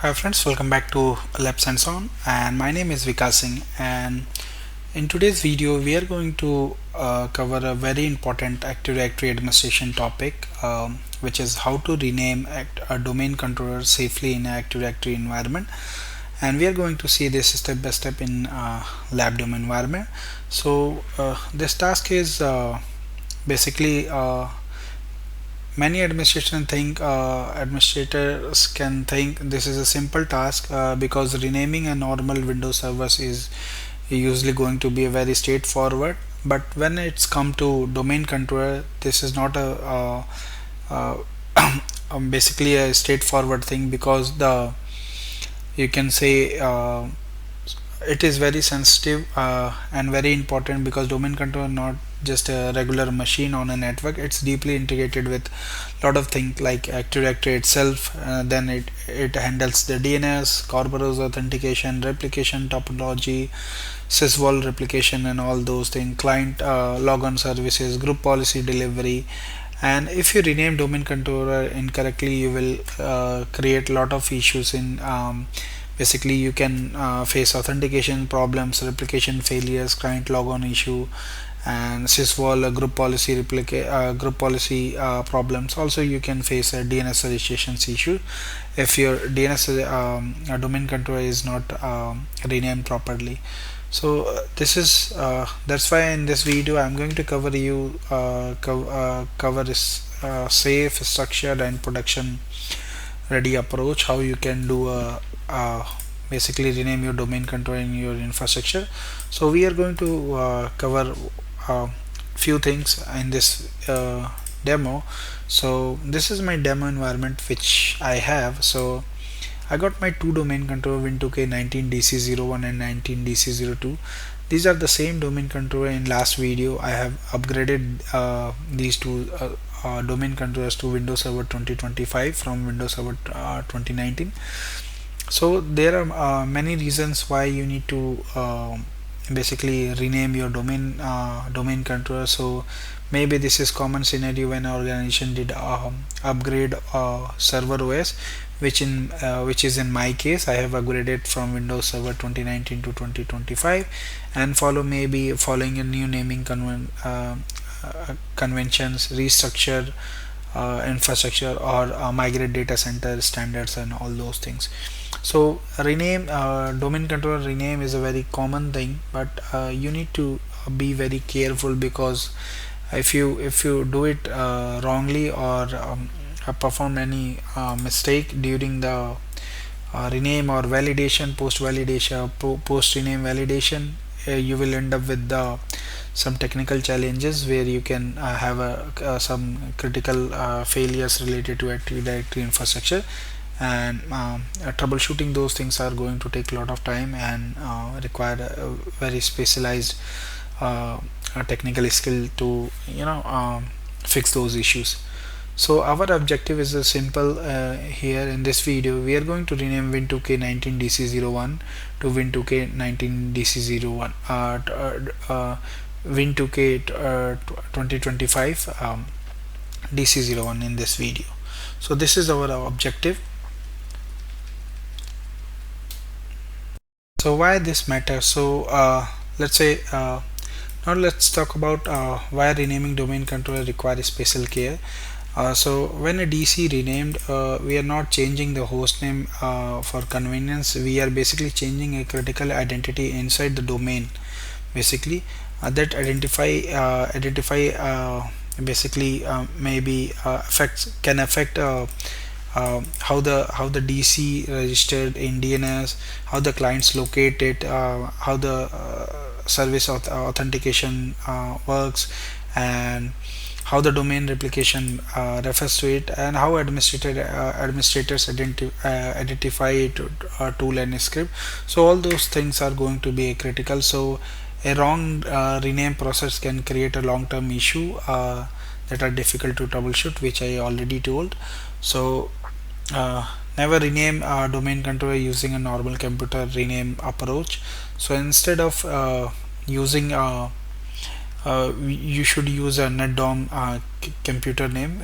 Hi friends, welcome back to Labs and On, and my name is Vikas Singh, and in today's video we are going to cover a very important Active Directory administration topic, which is how to rename a domain controller safely in an Active Directory environment. And we are going to see this step by step in LabDOM environment. So this task is basically many administrators can think this is a simple task because renaming a normal Windows service is usually going to be a very straightforward. But when it's come to domain controller, this is not uh, basically a straightforward thing, because the you can say it is very sensitive and very important, because domain controller not just a regular machine on a network. It's deeply integrated with a lot of things like Active Directory itself. Then it handles the DNS, Corpus authentication, replication topology, sysvol replication, and all those things, client logon services, group policy delivery. And if you rename domain controller incorrectly, you will create a lot of issues in basically you can face authentication problems, replication failures, client logon issue, and sysvol group policy problems. Also you can face a DNS registrations issue if your DNS domain controller is not renamed properly. So this is that's why in this video I'm going to cover this safe, structured, and production ready approach, how you can do basically rename your domain controller in your infrastructure. So we are going to cover a few things in this demo. So this is my demo environment which I have. So I got my two domain controller, Win2K 19DC01 and 19DC02. These are the same domain controller. In last video I have upgraded these two domain controllers to Windows Server 2025 from Windows Server 2019. So there are many reasons why you need to basically rename your domain controller. So maybe this is common scenario when an organization did upgrade server OS, which is in my case. I have upgraded from Windows Server 2019 to 2025, and following a new naming conventions, restructure infrastructure, or migrate data center standards and all those things. So rename domain controller rename is a very common thing, but you need to be very careful, because if you do it wrongly, or perform any mistake during the rename or validation, post rename validation, you will end up with some technical challenges where you can have some critical failures related to Active Directory infrastructure. And troubleshooting those things are going to take a lot of time and require a very specialized technical skill to fix those issues. So our objective is simple. Here in this video we are going to rename Win2K 19DC01 to Win2K 19DC01 Win2K 2025 DC01 in this video. So this is our objective. So why this matters? So let's say now let's talk about why renaming domain controller requires special care. So when a DC renamed, we are not changing the host name for convenience. We are basically changing a critical identity inside the domain. Basically, that identify basically maybe affects can affect how the DC registered in DNS, how the clients locate it, how the service authentication works, and how the domain replication refers to it, and how administrators identify it, tool and script. So all those things are going to be critical. So a wrong rename process can create a long-term issue that are difficult to troubleshoot, which I already told. So uh, never rename a domain controller using a normal computer rename approach. So instead of using you should use a netdom computer name.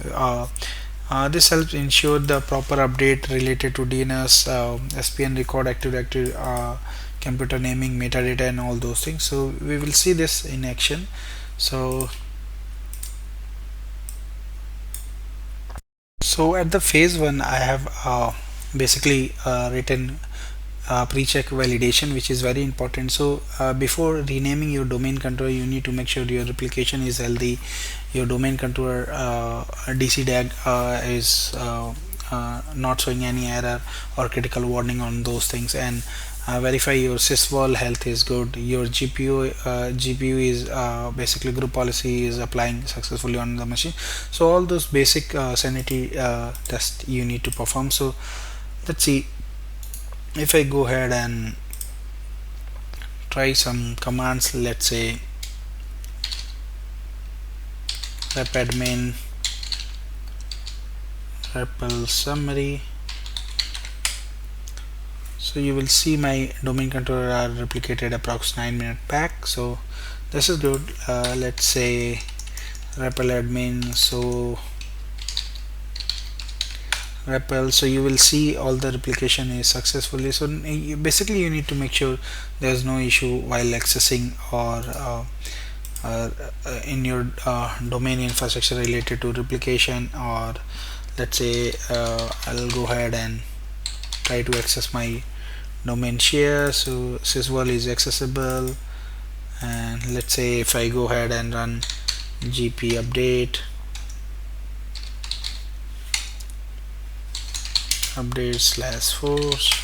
This helps ensure the proper update related to DNS, SPN record, active directory, computer naming, metadata, and all those things. So we will see this in action. So at the phase one, I have basically written pre-check validation, which is very important. So before renaming your domain controller, you need to make sure your replication is healthy, your domain controller DC DAG is not showing any error or critical warning on those things, and verify your sysvol health is good, your GPU is basically group policy is applying successfully on the machine. So all those basic sanity tests you need to perform. So let's see, if I go ahead and try some commands, let's say rep admin repl summary. So you will see my domain controller are replicated approx 9 minutes back. So this is good. Let's say repl admin, so repl, so you will see all the replication is successfully. So basically you need to make sure there's no issue while accessing or uh, in your domain infrastructure related to replication, or let's say I'll go ahead and try to access my domain share. So sysvol is accessible, and let's say if I go ahead and run gp update slash force.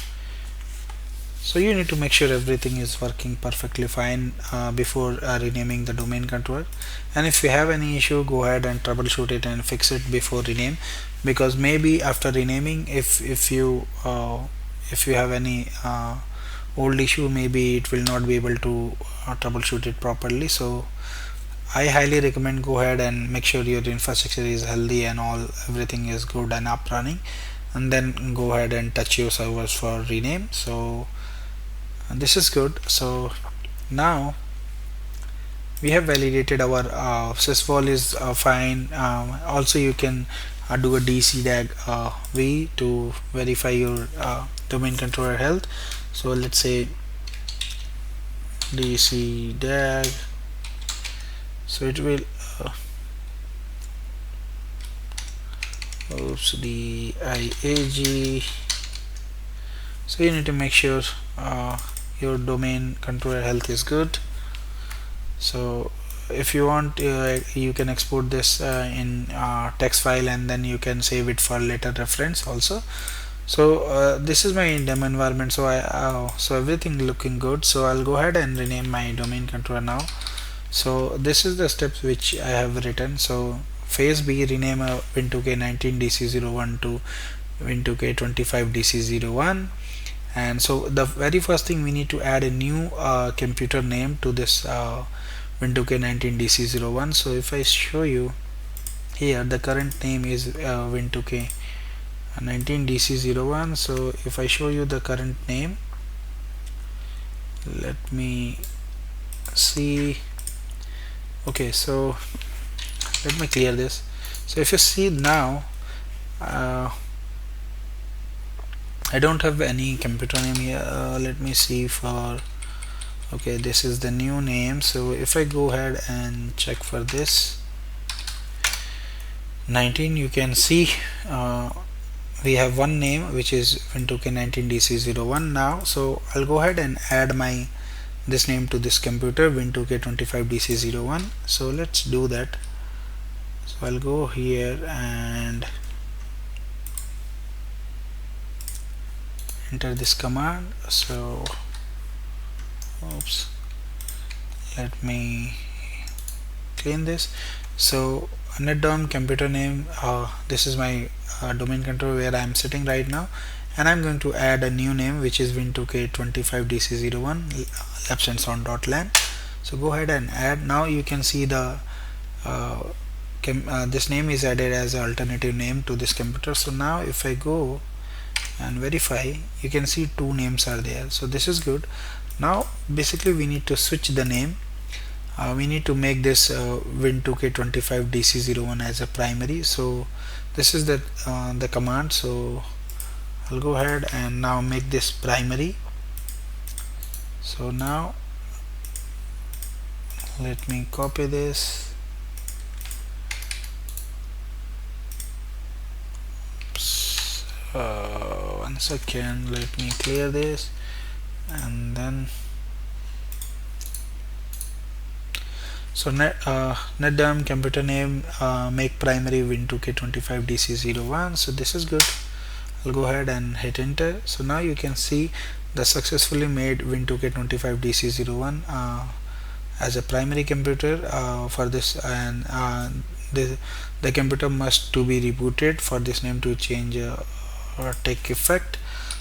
So you need to make sure everything is working perfectly fine before renaming the domain controller. And if you have any issue, go ahead and troubleshoot it and fix it before rename, because maybe after renaming, if you have any old issue, maybe it will not be able to troubleshoot it properly. So I highly recommend go ahead and make sure your infrastructure is healthy and all everything is good and up running, and then go ahead and touch your servers for rename. So this is good. So now we have validated our sysvol is fine. Also you can do a DC DAG V to verify your domain controller health. So let's say DC DAG, so it will oops, DIAG. So you need to make sure your domain controller health is good. So if you want, you can export this in text file, and then you can save it for later reference also. So this is my demo environment. So so everything looking good. So I'll go ahead and rename my domain controller now. So this is the steps which I have written. So phase B, rename a Win2K 19DC01 to Win2K 25DC01. And so the very first thing, we need to add a new computer name to this Win2K 19DC01. So if I show you here, the current name is Win2K 19DC01. So if I show you the current name, let me see. Okay, so let me clear this. So if you see now, I don't have any computer name here. Let me see for, okay, this is the new name. So if I go ahead and check for this 19, you can see we have one name which is Win2K 19DC01 now. So I'll go ahead and add my this name to this computer, Win2K 25DC01. So let's do that. So I'll go here and enter this command. So oops, let me clean this. So net down computer name, this is my domain controller where I am sitting right now, and I'm going to add a new name which is Win2K 25DC01 labs_on.lan. So go ahead and add. Now you can see the this name is added as an alternative name to this computer. So now if I go and verify, you can see two names are there. So this is good. Now basically we need to switch the name. We need to make this Win2K 25DC01 as a primary. So This is the command. So I'll go ahead and now make this primary. So now let me copy this. One second, let me clear this, and then so netdem computer name make primary win2k25dc01. So this is good. I'll go ahead and hit enter. So now you can see the successfully made win2k25dc01 as a primary computer for this, and the, the computer must to be rebooted for this name to change or take effect.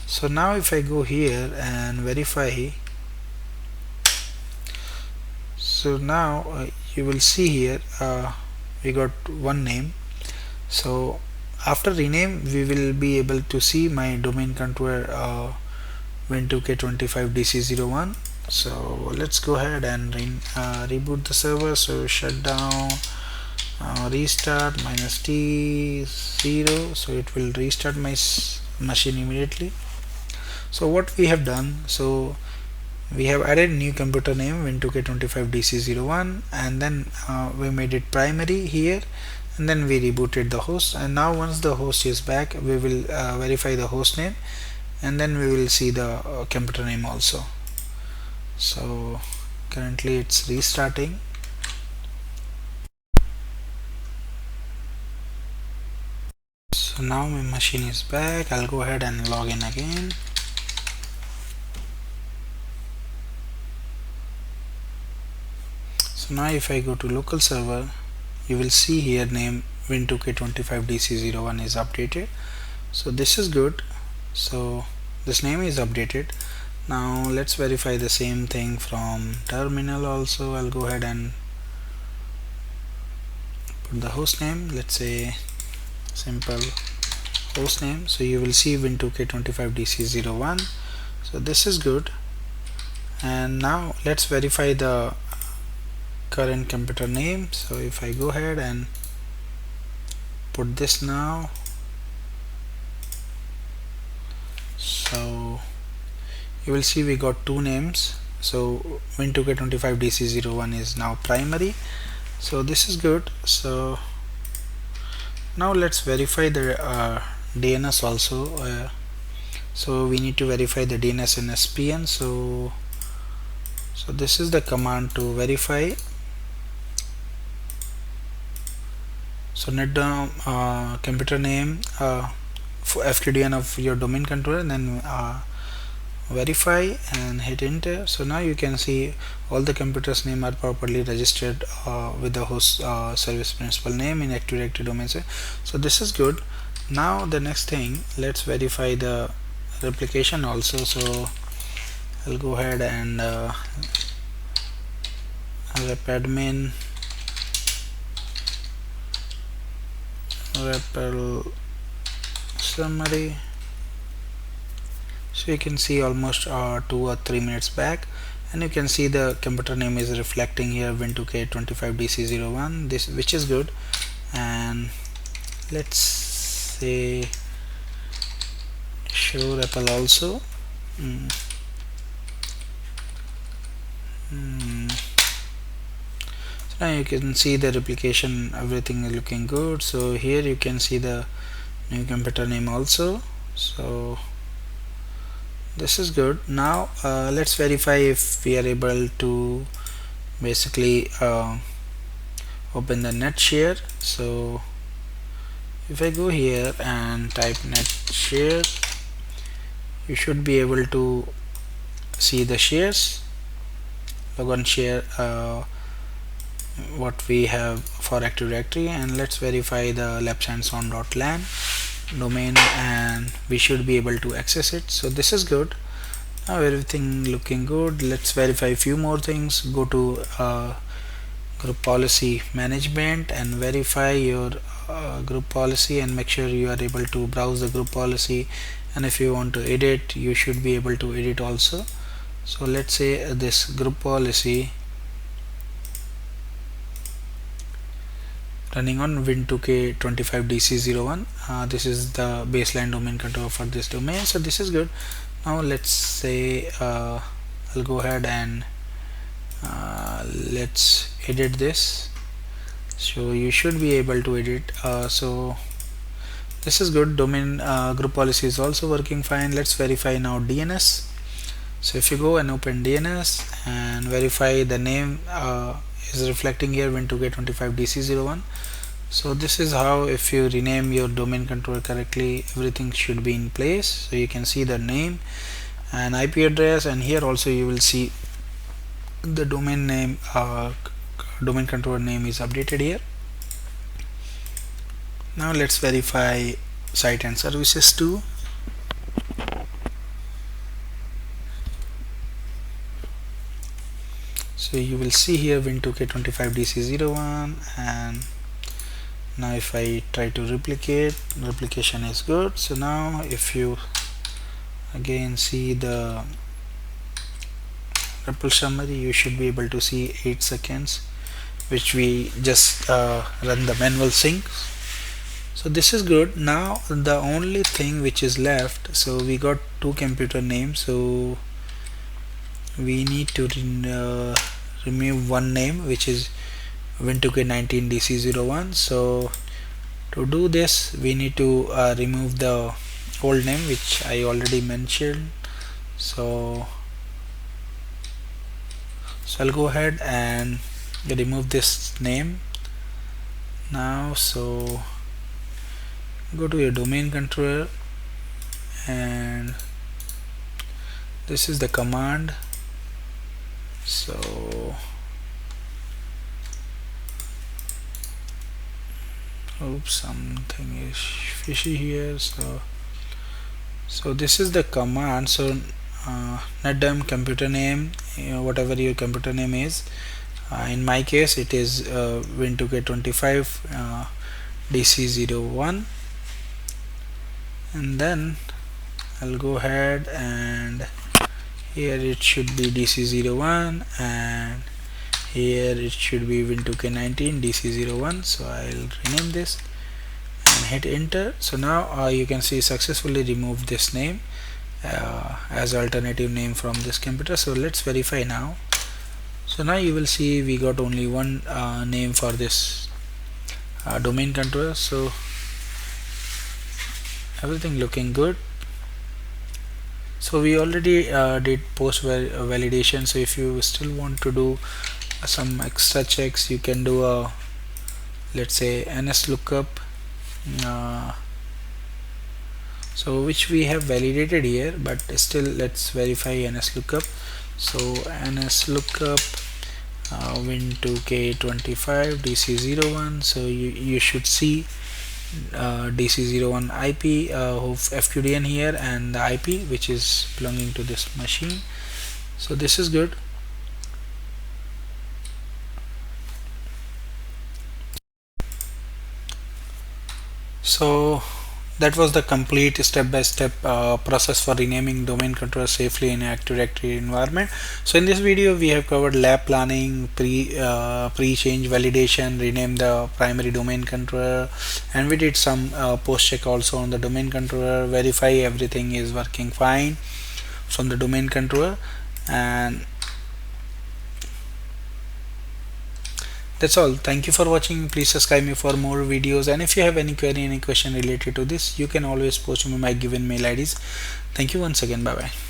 So now if I go here and verify, so now you will see here we got one name. So after rename we will be able to see my domain controller win2k25dc01. So let's go ahead and reboot the server. So shut down, restart -t0, so it will restart my machine immediately. So what we have done, so we have added new computer name win2k25dc01, and then we made it primary here, and then we rebooted the host. And now once the host is back, we will verify the host name, and then we will see the computer name also. So currently it's restarting. So now my machine is back. I'll go ahead and log in again. So now if I go to local server, you will see here name win2k25dc01 is updated. So this is good. So this name is updated. Now let's verify the same thing from terminal also. I'll go ahead and put the host name, let's say simple host name. So you will see win2k25dc01. So this is good. And now let's verify the current computer name. So if I go ahead and put this now, so you will see we got two names. So win2k25dc01 is now primary. So this is good. So now let's verify the DNS also. So we need to verify the DNS in SPN. So this is the command to verify. So netdem computer name for FQDN of your domain controller, and then verify and hit enter. So now you can see all the computers name are properly registered with the host service principal name in Active Directory domain. So this is good. Now the next thing, let's verify the replication also. So I'll go ahead and rep admin repl summary. So you can see almost 2 or 3 minutes back, and you can see the computer name is reflecting here win2k25dc01, this, which is good. And let's say show repl also. So now you can see the replication, everything is looking good. So here you can see the new computer name also. So this is good. Now let's verify if we are able to basically open the net share. So if I go here and type net share, you should be able to see the shares, log on share what we have for Active Directory. And let's verify the labsandsound.lan domain, and we should be able to access it. So this is good. Now everything looking good. Let's verify a few more things. Go to group policy management and verify your group policy, and make sure you are able to browse the group policy, and if you want to edit, you should be able to edit also. So let's say this group policy running on win2k 25dc01. This is the baseline domain controller for this domain, so this is good. Now let's say I'll go ahead and let's edit this. So you should be able to edit. So this is good. Domain group policy is also working fine. Let's verify now DNS. So if you go and open DNS and verify, the name is reflecting here win2k 25dc01. So this is how, if you rename your domain controller correctly, everything should be in place. So you can see the name and IP address, and here also you will see the domain name, domain controller name is updated here. Now let's verify site and services too. So you will see here win2k 25dc01, and now if I try to replicate, replication is good. So now if you again see the repl summary, you should be able to see 8 seconds which we just run the manual sync. So this is good. Now the only thing which is left, so we got 2 computer names, so we need to remove one name, which is win2k 19dc01. So to do this, we need to remove the old name which I already mentioned. So I'll go ahead and remove this name now. So go to your domain controller, and this is the command. So oops, something is fishy here. So this is the command. So netdem computer name, whatever your computer name is, in my case it is win2k 25 dc01, and then I'll go ahead and here it should be dc01, and here it should be win2k 19 dc01. So I'll rename this and hit enter. So now you can see successfully removed this name as alternative name from this computer. So let's verify now. So now you will see we got only one name for this domain controller. So everything looking good. So we already did post validation. So if you still want to do some extra checks, you can do a, let's say, ns lookup, so which we have validated here, but still let's verify ns lookup. So ns lookup win2k 25 dc01. so you should see dc01 IP of FQDN here, and the IP which is belonging to this machine. So this is good. So that was the complete step-by-step process for renaming domain controller safely in Active Directory environment. So in this video we have covered lab planning, pre-change validation, rename the primary domain controller, and we did some post check also on the domain controller, verify everything is working fine from the domain controller. And that's all. Thank you for watching. Please subscribe me for more videos, and if you have any query, any question related to this, you can always post me my given mail IDs. Thank you once again. Bye bye.